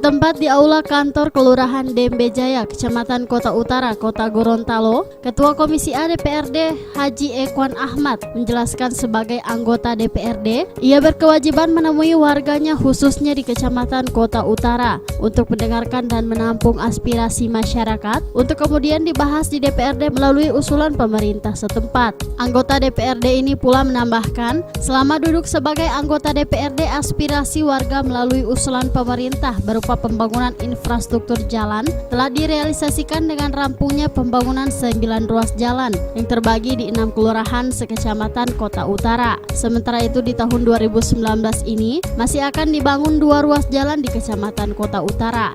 Bertempat di Aula Kantor Kelurahan Dembe Jaya, Kecamatan Kota Utara, Kota Gorontalo, Ketua Komisi A DPRD Haji Ekwan Ahmad menjelaskan sebagai anggota DPRD, ia berkewajiban menemui warganya khususnya di Kecamatan Kota Utara untuk mendengarkan dan menampung aspirasi masyarakat untuk kemudian dibahas di DPRD melalui usulan pemerintah setempat. Anggota DPRD ini pula menambahkan, selama duduk sebagai anggota DPRD, aspirasi warga melalui usulan pemerintah berupa pembangunan infrastruktur jalan telah direalisasikan dengan rampungnya pembangunan 9 ruas jalan yang terbagi di 6 kelurahan sekecamatan Kota Utara. Sementara itu di tahun 2019 ini masih akan dibangun 2 ruas jalan di Kecamatan Kota Utara.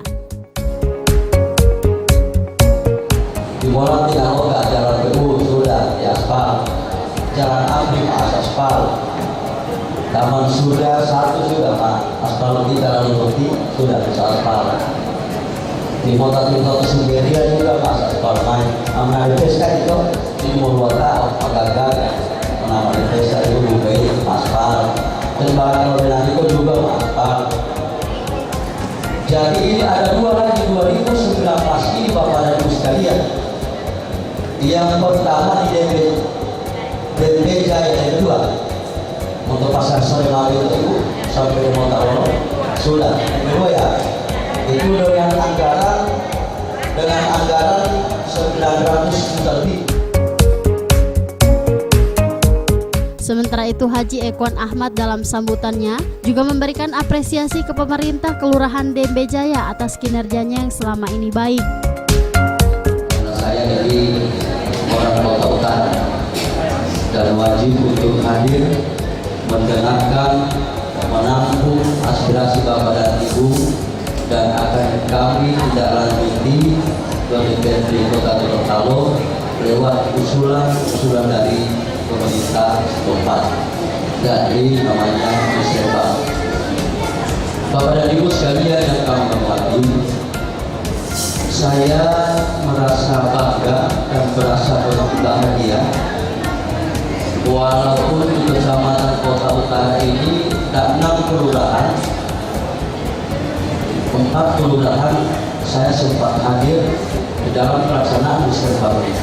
Di Molan tidak ada jalan PU sudah diaspal, jalan Abdi aspal. Taman Surya 1 sudah Pak, aspal lebih Jalan Lutfi sudah bisa aspal. Di Mota-Mota Sumberia juga Pak aspal main. Nama desa itu di Mulwata Pagagar, nama desa itu Bubai aspal. Dan Barang Lodenan itu juga aspal. Jadi ini ada 2 lagi 2019 ini Bapak dan Ibu sekalian. Yang pertama di Dembe Jaya, yang kedua untuk pasar sore Mali itu sampai ke Montawolo sudah. Yang kedua ya, itu dengan anggaran 900 juta lebih. Sementara itu Haji Ekwan Ahmad dalam sambutannya juga memberikan apresiasi ke pemerintah Kelurahan Dembe Jaya atas kinerjanya yang selama ini baik. Karena saya dari orang Kota Utara dan wajib untuk hadir mendengarkan, menampung aspirasi Bapak dan Ibu, dan akan kami tidak lanjuti ke DPRD Kota Gorontalo lewat usulan dari pemerintah setempat dari namanya Musrembang. Bapak dan Ibu sekalian yang kami hormati, saya merasa bangga dan merasa bahagia walaupun di Kecamatan Kota Utara ini ada 6 kelurahan, 4 kelurahan saya sempat hadir di dalam pelaksanaan Musrembang ini.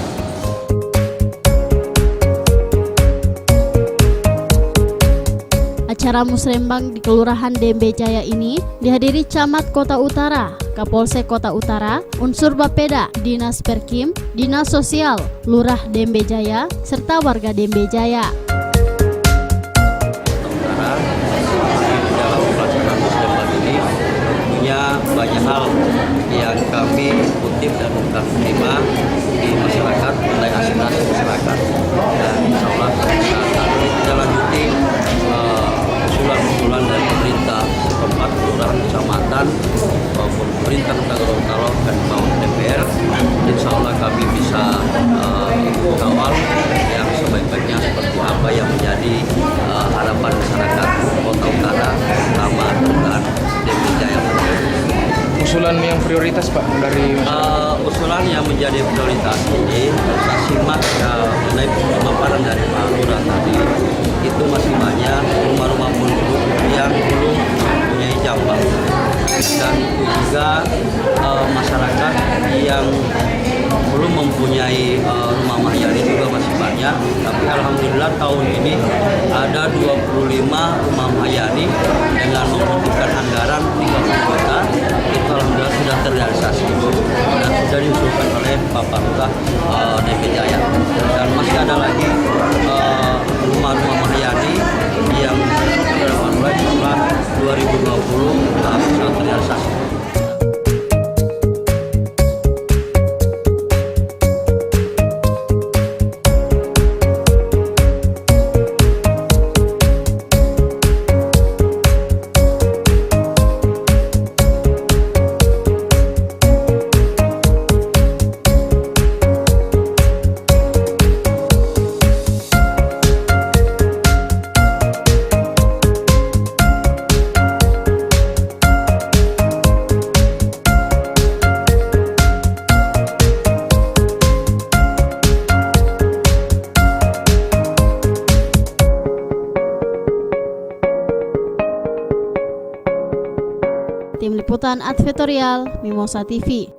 Acara Musrembang di Kelurahan Dembe Jaya ini dihadiri Camat Kota Utara, Kapolsek Kota Utara, unsur Bapeda, Dinas Perkim, Dinas Sosial, Lurah Dembe Jaya, serta warga Dembe Jaya. Dalam pelaksanaan Musrembang ini tentunya banyak hal yang kami kutip dan kami terima di masyarakat, mengenai aspirasi masyarakat, dan insya Allah kita lanjuti usulan dari pemerintah setempat, kelurahan, kecamatan, maupun pemerintah Kota Gorontalo dan maupun DPR. Insya Allah kami bisa kawal yang sebaik-baiknya seperti apa yang menjadi harapan masyarakat Kota Utara, terutama kelurahan Dembe Jaya. Usulan yang prioritas Pak dari usulan yang menjadi prioritas ini saya simak mengenai pemaparan dari Pak Lurah tadi, itu masih banyak rumah-rumah penduduk yang belum mempunyai jamban, dan juga masyarakat yang belum mempunyai rumah mahyani juga masih banyak. Tapi alhamdulillah tahun ini ada 25 rumah mahyani dengan membutuhkan anggaran 30 juta. Itu alhamdulillah sudah terrealisasi dan sudah diusulkan oleh Bapak Lurah Dembe Jaya. Dan masih ada lagi rumah-rumah mahyani yang sudah mulai setelah 2020 bisa terrealisasi. Tim Liputan Advertorial Mimosa TV.